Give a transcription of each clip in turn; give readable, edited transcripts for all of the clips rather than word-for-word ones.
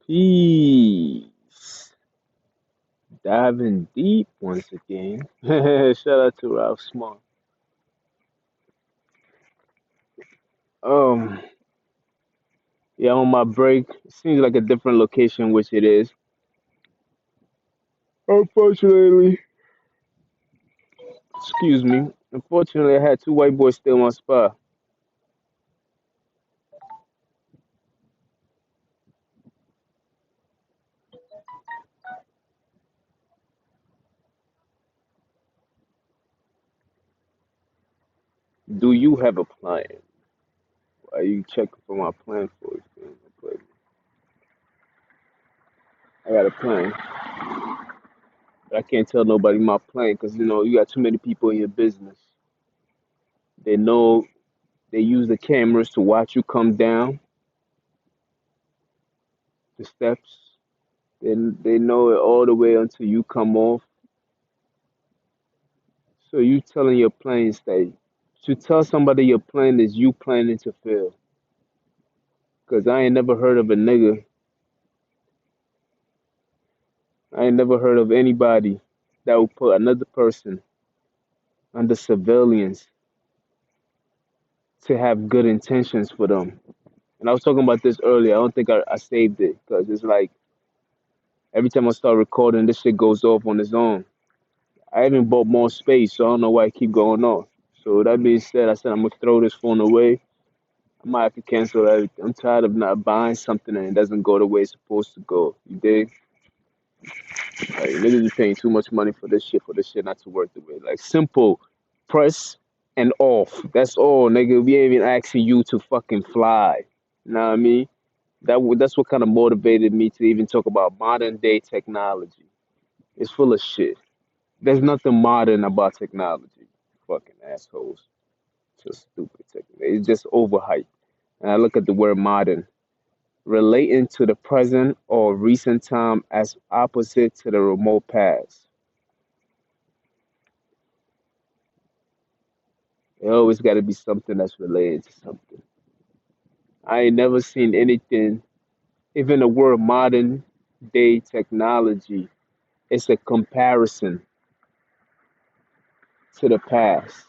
Peace. Diving deep once again. Shout out to Ralph Smart. Um, yeah, on my break. It seems like a different location, which it is. Unfortunately, excuse me. Unfortunately, I had two white boys steal my spot. Do you have a plan? Why are you checking for my plan for it? I got a plan, but I can't tell nobody my plan because you got too many people in your business. They know they use the cameras to watch you come down the steps. They know it all the way until you come off. So you telling your plan state. To tell somebody your plan is you planning to fail. Cause I ain't never heard of anybody that would put another person under surveillance to have good intentions for them. And I was talking about this earlier. I don't think I saved it because it's like every time I start recording, this shit goes off on its own. I even bought more space, so I don't know why it keep going off. So that being said, I said I'm gonna throw this phone away. I might have to cancel everything. I'm tired of not buying something and it doesn't go the way it's supposed to go. You dig? Like niggas be paying too much money for this shit not to work the way. Like simple, press and off. That's all, nigga. We ain't even asking you to fucking fly. You know what I mean? That's what kind of motivated me to even talk about modern day technology. It's full of shit. There's nothing modern about technology. Fucking assholes. Just stupid technology. It's just overhyped. And I look at the word modern, relating to the present or recent time as opposite to the remote past. It always got to be something that's related to something. I ain't never seen anything, even the word modern day technology, it's a comparison to the past.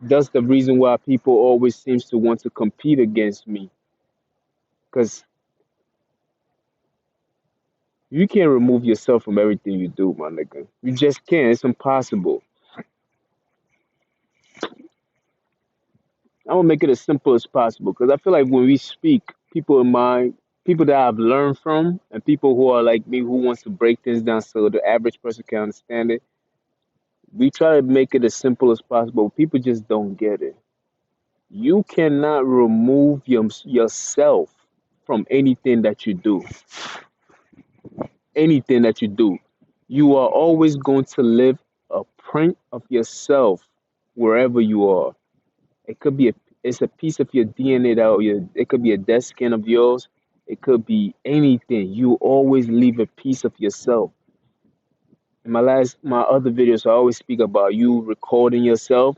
That's the reason why people always seems to want to compete against me. Because you can't remove yourself from everything you do, my nigga. You just can't. It's impossible. I'm gonna make it as simple as possible because I feel like when we speak, people in mind, people that I've learned from, and people who are like me who wants to break things down so the average person can understand it, we try to make it as simple as possible. People just don't get it. You cannot remove yourself from anything that you do. Anything that you do, you are always going to live a print of yourself wherever you are. It could be it's a piece of your DNA that or it could be a dead skin of yours. It could be anything. You always leave a piece of yourself. In my other videos, I always speak about you recording yourself.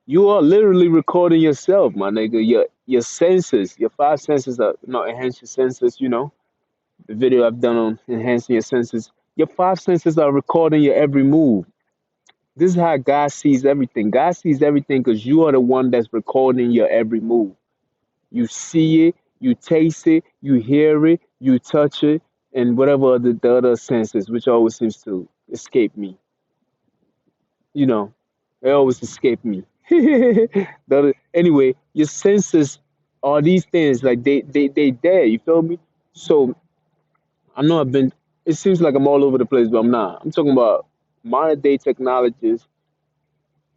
You are literally recording yourself, my nigga. Your senses, your five senses are not enhance your senses. The video I've done on enhancing your senses. Your five senses are recording your every move. This is how God sees everything. God sees everything because you are the one that's recording your every move. You see it, you taste it, you hear it, you touch it, and whatever the other senses, which always seems to escape me. You know, they always escape me. Anyway, your senses are these things like they there. You feel me? So I know I've been. It seems like I'm all over the place, but I'm not. I'm talking about modern day technologies.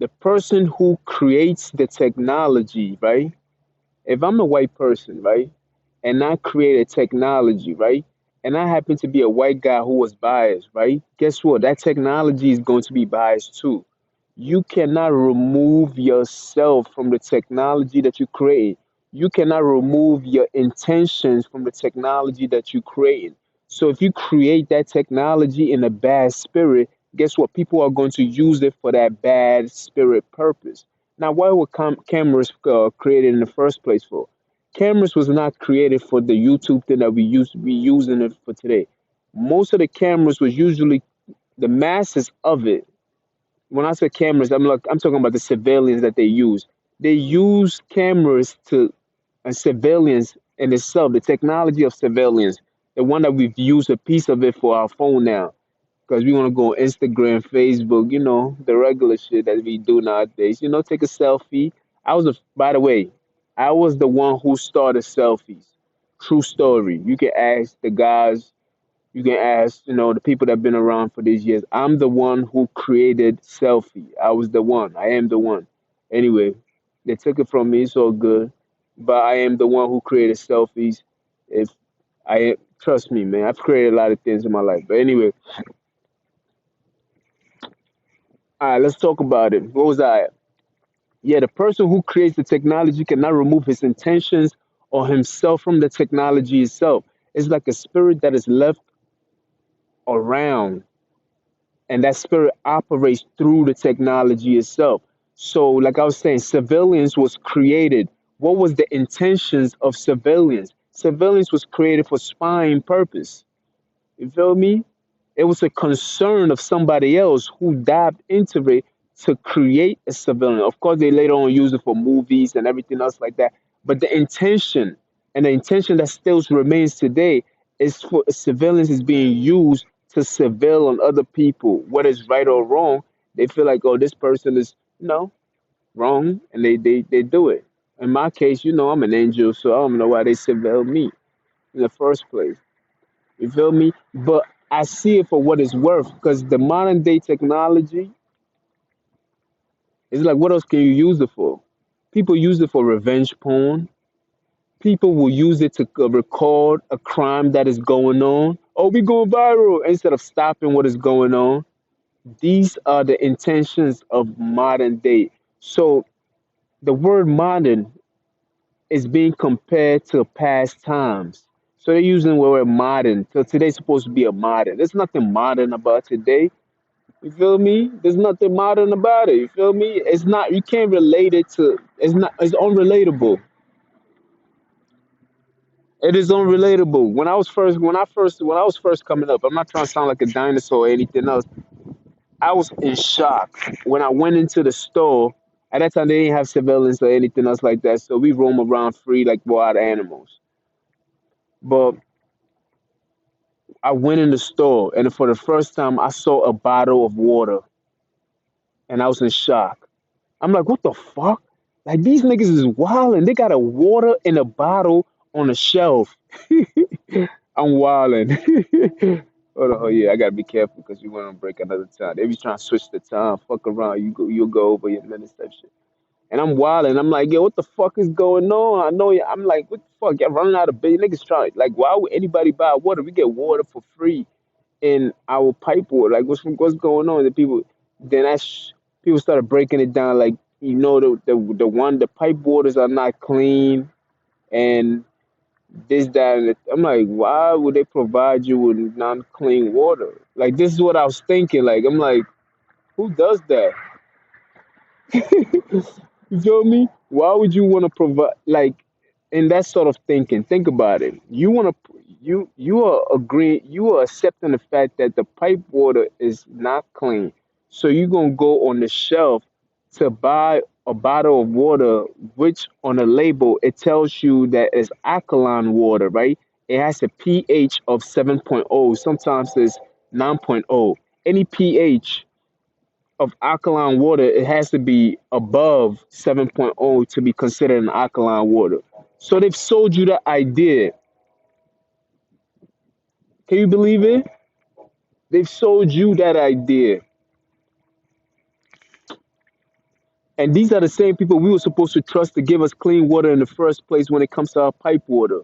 The person who creates the technology, right? If I'm a white person, right, and I create a technology, right, and I happen to be a white guy who was biased, right, guess what? That technology is going to be biased too. You cannot remove yourself from the technology that you create. You cannot remove your intentions from the technology that you create. So if you create that technology in a bad spirit, guess what? People are going to use it for that bad spirit purpose. Now, why were cameras created in the first place for? cameras was not created for the YouTube thing that we using it for today. Most of the cameras was usually the masses of it. When I say cameras, I'm talking about the civilians that they use. They use cameras to surveillance in itself, the technology of surveillance, the one that we've used a piece of it for our phone now. Because we want to go on Instagram, Facebook, the regular shit that we do nowadays. Take a selfie. By the way, I was the one who started selfies. True story. You can ask the guys, you can ask, the people that have been around for these years. I'm the one who created selfie. I was the one. I am the one. Anyway, they took it from me. It's all good. But I am the one who created selfies. If trust me, man, I've created a lot of things in my life. But anyway, all right, let's talk about it. What was I? Yeah, the person who creates the technology cannot remove his intentions or himself from the technology itself. It's like a spirit that is left around, and that spirit operates through the technology itself. So, like I was saying, surveillance was created. What was the intentions of surveillance? Surveillance was created for spying purpose. You feel me? It was a concern of somebody else who dived into it to create a civilian. Of course, they later on used it for movies and everything else like that. But the intention, and the intention that still remains today, is for civilians is being used to surveil on other people. What is right or wrong, they feel like, oh, this person is, wrong, and they do it. In my case, I'm an angel, so I don't know why they surveil me in the first place. You feel me? But I see it for what it's worth because the modern day technology is like, what else can you use it for? People use it for revenge porn. People will use it to record a crime that is going on. Oh, we going viral instead of stopping what is going on. These are the intentions of modern day. So the word modern is being compared to past times. So they're using the word modern. So today's supposed to be a modern. There's nothing modern about today. You feel me? There's nothing modern about it. You feel me? It's not. You can't relate it to. It's not. It's unrelatable. It is unrelatable. When I was first coming up, I'm not trying to sound like a dinosaur or anything else. I was in shock when I went into the store. At that time, they didn't have surveillance or anything else like that, so we roam around free like wild animals. But I went in the store, and for the first time, I saw a bottle of water, and I was in shock. I'm like, what the fuck? Like these niggas is wildin'. They got a water in a bottle on a shelf. I'm wildin'. Hold on, oh yeah, I gotta be careful because we went on break another time. They be trying to switch the time, fuck around. You'll go over your minutes type shit. And I'm wildin'. I'm like, yo, what the fuck is going on? I know. I'm like, what the fuck? Y'all running out of big niggas trying. Like, why would anybody buy water? We get water for free in our pipe water. Like, what's going on? The people then people started breaking it down. Like, the pipe waters are not clean, and this that. And I'm like, why would they provide you with non-clean water? Like, this is what I was thinking. Like, I'm like, who does that? You feel me? Why would you want to provide like in that sort of thinking? Think about it. You are agreeing, you are accepting the fact that the pipe water is not clean. So you're gonna go on the shelf to buy a bottle of water, which on the label it tells you that it's alkaline water, right? It has a pH of 7.0. Sometimes it's 9.0. Any pH of alkaline water, it has to be above 7.0 to be considered an alkaline water. So they've sold you the idea. Can you believe it? They've sold you that idea. And these are the same people we were supposed to trust to give us clean water in the first place when it comes to our pipe water.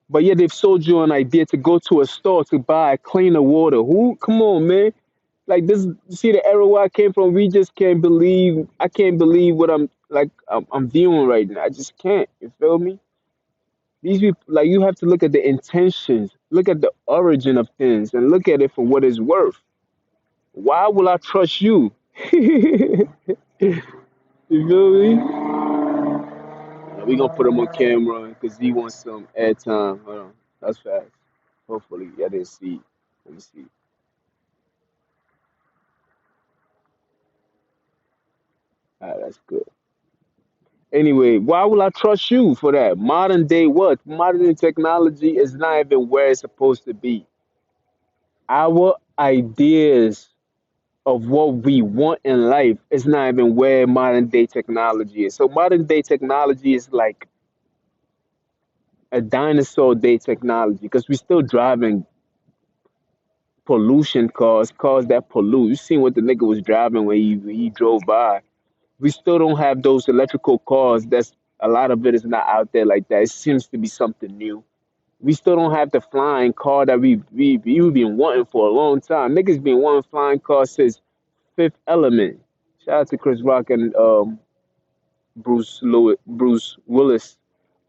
But yet they've sold you an idea to go to a store to buy cleaner water. Who? Come on, man. Like this, you see the era where I came from. We just can't believe. I can't believe what I'm viewing right now. I just can't. You feel me? These people, like you have to look at the intentions, look at the origin of things, and look at it for what it's worth. Why will I trust you? You feel me? We gonna put him on camera because he wants some airtime. Hold on, that's fast. Hopefully, I didn't see. Let me see. That's good. Anyway, why will I trust you for that? Modern day what? Modern day technology is not even where it's supposed to be. Our ideas of what we want in life is not even where modern day technology is. So modern day technology is like a dinosaur day technology because we're still driving pollution cars that pollute. You seen what the nigga was driving when he drove by. We still don't have those electrical cars. That's a lot of it is not out there like that. It seems to be something new. We still don't have the flying car that we've been wanting for a long time. Niggas been wanting flying cars since Fifth Element. Shout out to Chris Rock and Bruce Willis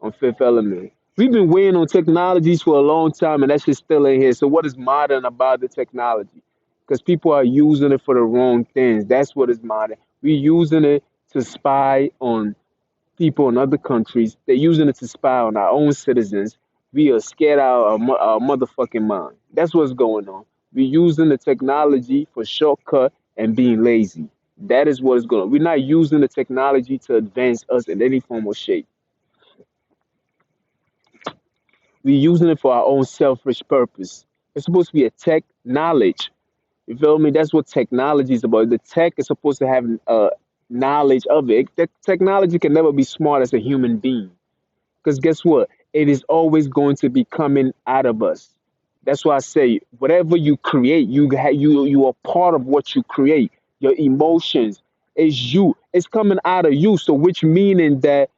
on Fifth Element. We've been waiting on technologies for a long time, and that shit's still in here. So what is modern about the technology? Because people are using it for the wrong things. That's what is modern. We're using it to spy on people in other countries. They're using it to spy on our own citizens. We are scared out of our motherfucking mind. That's what's going on. We're using the technology for shortcut and being lazy. That is what is going on. We're not using the technology to advance us in any form or shape. We're using it for our own selfish purpose. It's supposed to be a tech knowledge. You feel me? That's what technology is about. The tech is supposed to have knowledge of it. The technology can never be smart as a human being. Because guess what? It is always going to be coming out of us. That's why I say whatever you create, you are part of what you create. Your emotions is you. It's coming out of you. So which meaning that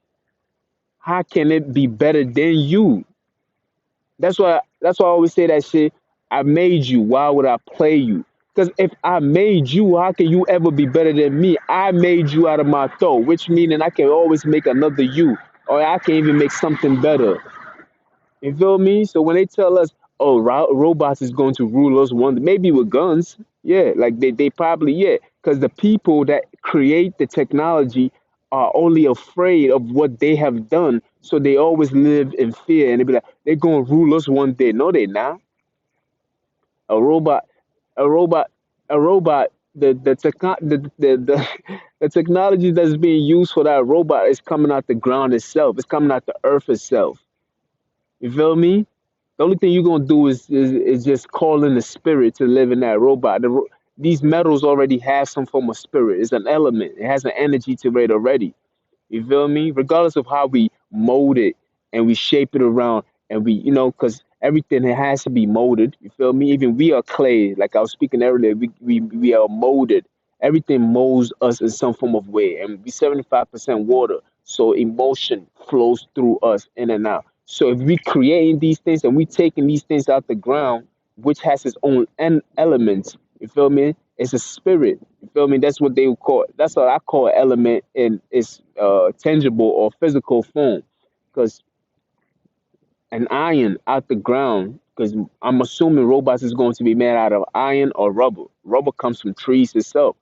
how can it be better than you? That's why I always say that shit. I made you. Why would I play you? Because if I made you, how can you ever be better than me? I made you out of my thought, which meaning I can always make another you, or I can even make something better. You feel me? So when they tell us, oh, robots is going to rule us one, maybe with guns, yeah, like they probably, yeah, because the people that create the technology are only afraid of what they have done. So they always live in fear and they be like, they're going to rule us one day. No, they're not. A robot, a robot, a robot, the the technology that's being used for that robot is coming out the ground itself. It's coming out the earth itself. You feel me? The only thing you're gonna do is just call in the spirit to live in that robot. These metals already have some form of spirit. It's an element. It has an energy to it already. You feel me? Regardless of how we mold it and we shape it around and because everything has to be molded. You feel me? Even we are clay. Like I was speaking earlier, we are molded. Everything molds us in some form of way, and we 75% water, so emotion flows through us in and out. So if we creating these things and we taking these things out the ground, which has its own elements, you feel me? It's a spirit. You feel me? That's what they would call. That's what I call element in its tangible or physical form, because an iron out the ground. Because I'm assuming robots is going to be made out of iron or rubber. Rubber comes from trees itself.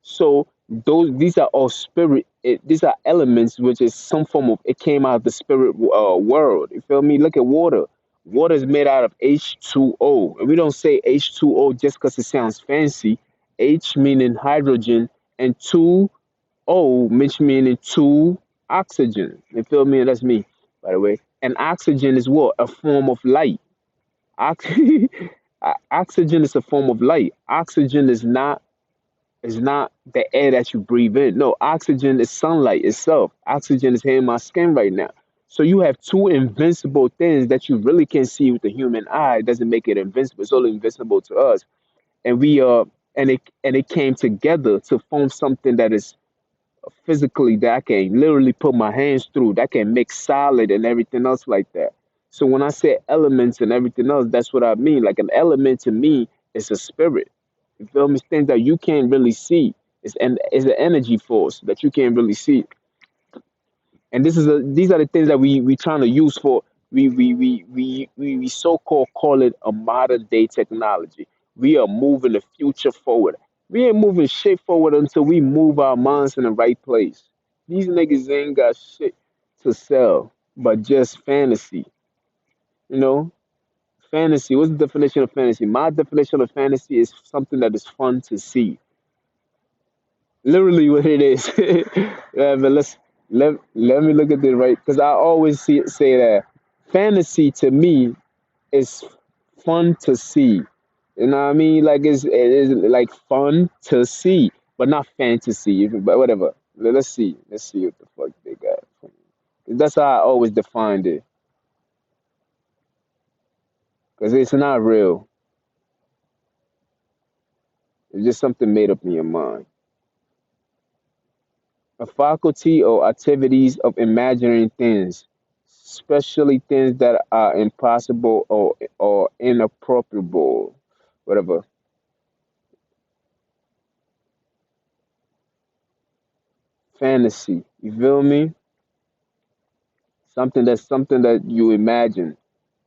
So these are all spirit. These are elements which is some form of. It came out of the spirit world. You feel me? Look at water. Water is made out of H2O, and we don't say H2O just because it sounds fancy. H meaning hydrogen, and two O, which meaning two oxygen. You feel me? That's me, by the way. And oxygen is what? A form of light. Ox- Oxygen is a form of light. Oxygen is not the air that you breathe in. No, oxygen is sunlight itself. Oxygen is here in my skin right now. So you have two invincible things that you really can't see with the human eye. It doesn't make it invincible. It's only invincible to us. And it came together to form something that is physically that I can literally put my hands through, that can make solid and everything else like that. So when I say elements and everything else, that's what I mean. Like an element to me is a spirit. You feel me? Things that you can't really see. It's an energy force that you can't really see. And these are the things that we trying to use for we so-called call it a modern day technology. We are moving the future forward. We ain't moving shit forward until we move our minds in the right place. These niggas ain't got shit to sell, but just fantasy. You know, fantasy. What's the definition of fantasy? My definition of fantasy is something that is fun to see. Literally, what it is. Yeah, but let me look at it right because I always say that fantasy to me is fun to see. You know what I mean? Like it is like fun to see, but not fantasy. But whatever. Let's see. Let's see what the fuck they got. That's how I always defined it. Because it's not real. It's just something made up in your mind. A faculty or activities of imagining things, especially things that are impossible or inappropriate. Whatever. Fantasy. You feel me? Something that you imagine,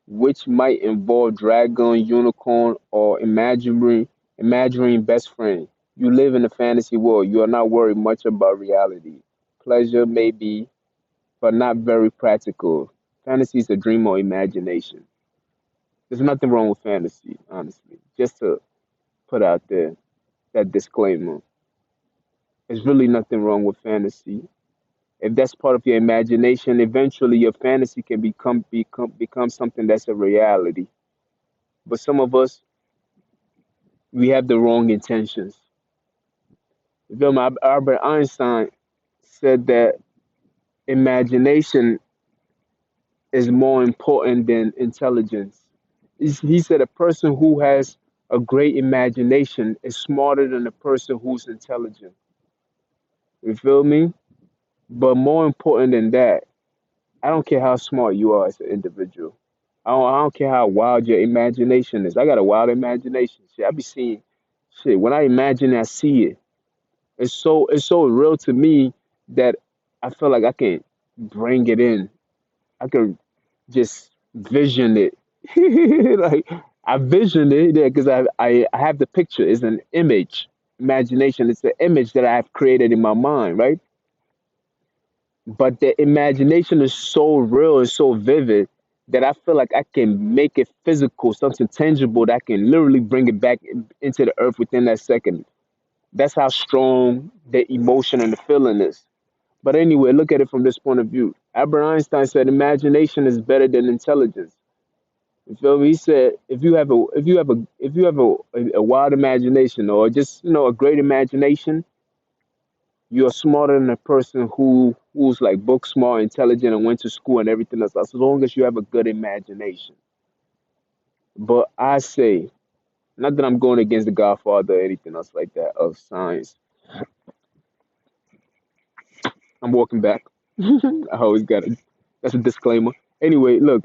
which might involve dragon, unicorn, or imagining best friend. You live in a fantasy world. You are not worried much about reality. Pleasure may be, but not very practical. Fantasy is a dream or imagination. There's nothing wrong with fantasy, honestly. Just to put out there that disclaimer. There's really nothing wrong with fantasy. If that's part of your imagination, eventually your fantasy can become something that's a reality. But some of us, we have the wrong intentions. You feel me? Albert Einstein said that imagination is more important than intelligence. He said a person who has a great imagination is smarter than a person who's intelligent. You feel me? But more important than that, I don't care how smart you are as an individual. I don't care how wild your imagination is. I got a wild imagination. Shit, I be seeing shit. When I imagine, I see it. It's so real to me that I feel like I can bring it in. I can just vision it. Like I vision it because I have the picture. It's an image. Imagination. It's the image that I have created in my mind, right? But the imagination is so real and so vivid that I feel like I can make it physical, something tangible that I can literally bring it back into the earth within that second. That's how strong the emotion and the feeling is. But anyway, look at it from this point of view. Albert Einstein said imagination is better than intelligence. You feel me? He said if you have a wild imagination or just a great imagination, you're smarter than a person who's like book smart, intelligent, and went to school and everything else. As long as you have a good imagination. But I say, not that I'm going against the Godfather or anything else like that of science. I'm walking back. I always got it. That's a disclaimer. Anyway, look,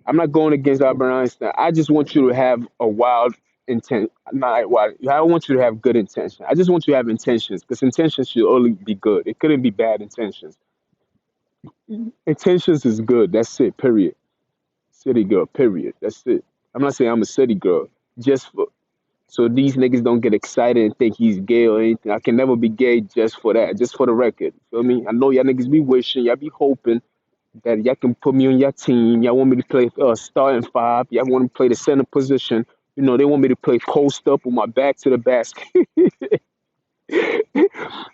I'm not going against Albert Einstein. I just want you to have a wild intent. Not wild. I want you to have good intention. I just want you to have intentions because intentions should only be good. It couldn't be bad intentions. Intentions is good. That's it. Period. City girl. Period. That's it. I'm not saying I'm a city girl. Just for so these niggas don't get excited and think he's gay or anything. I can never be gay just for that. Just for the record. Feel me? I know y'all niggas be wishing, y'all be hoping that y'all can put me on your team. Y'all want me to play starting five. Y'all want me to play the center position. They want me to play post up with my back to the basket.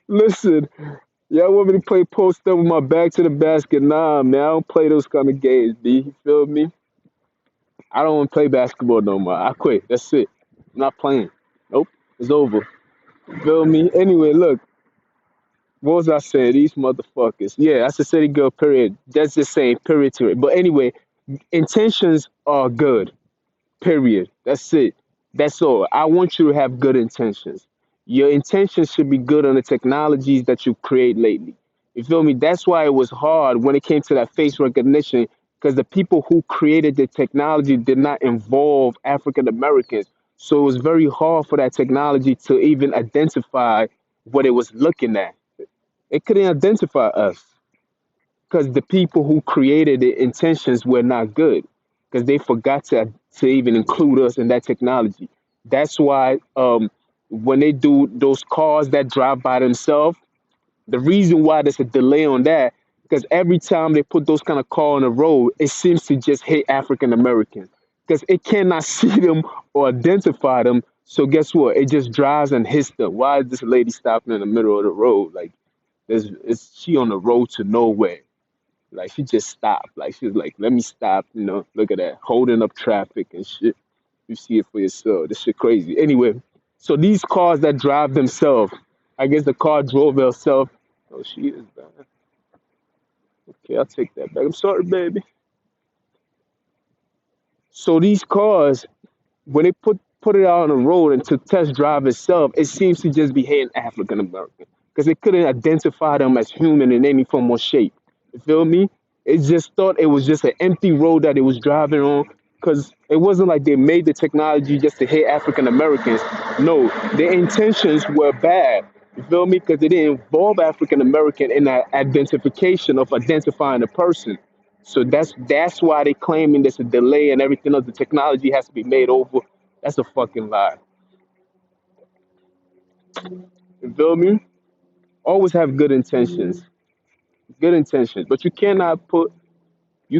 Listen, y'all want me to play post up with my back to the basket? Nah, man, I don't play those kind of games, B. You feel me? I don't want to play basketball no more. I quit. That's it. I'm not playing. Nope. It's over. You feel me? Anyway, look. What was I saying? These motherfuckers. Yeah, that's a city girl, period. That's just saying period to it. But anyway, intentions are good. Period. That's it. That's all. I want you to have good intentions. Your intentions should be good on the technologies that you create lately. You feel me? That's why it was hard when it came to that face recognition because the people who created the technology did not involve African Americans. So it was very hard for that technology to even identify what it was looking at. It couldn't identify us because the people who created the intentions were not good because they forgot to even include us in that technology. That's why when they do those cars that drive by themselves, the reason why there's a delay on that because every time they put those kind of car on the road, it seems to just hit African Americans because it cannot see them or identify them. So guess what? It just drives and hits them. Why is this lady stopping in the middle of the road? Like, is she on the road to nowhere? Like she just stopped. Like she was like, "Let me stop." Look at that, holding up traffic and shit. You see it for yourself. This shit crazy. Anyway, so these cars that drive themselves, I guess the car drove itself. Oh, she is bad. Okay, I'll take that back. I'm sorry, baby. So these cars, when they put it out on the road and to test drive itself, it seems to just be hitting African American because they couldn't identify them as human in any form or shape. You feel me? It just thought it was just an empty road that it was driving on because it wasn't like they made the technology just to hit African Americans. No, their intentions were bad. You feel me? Because they didn't involve African American in that identification of identifying a person. So that's why they claiming there's a delay and everything else. The technology has to be made over. That's a fucking lie. You feel me? Always have good intentions, but you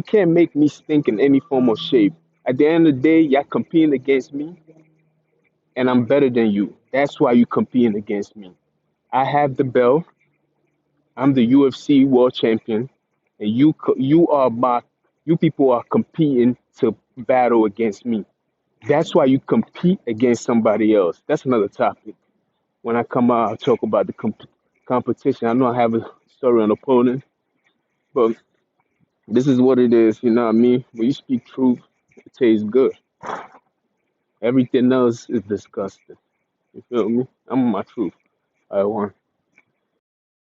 can't make me stink in any form or shape. At the end of the day, you're competing against me, and I'm better than you. That's why you competing against me. I have the belt. I'm the UFC world champion, and you people are competing to battle against me. That's why you compete against somebody else. That's another topic. When I come out, I'll talk about the competition. I know I have a story on opponent, but this is what it is. You know what I mean? When you speak truth, it tastes good. Everything else is disgusting. You feel me? I'm on my truth. I won.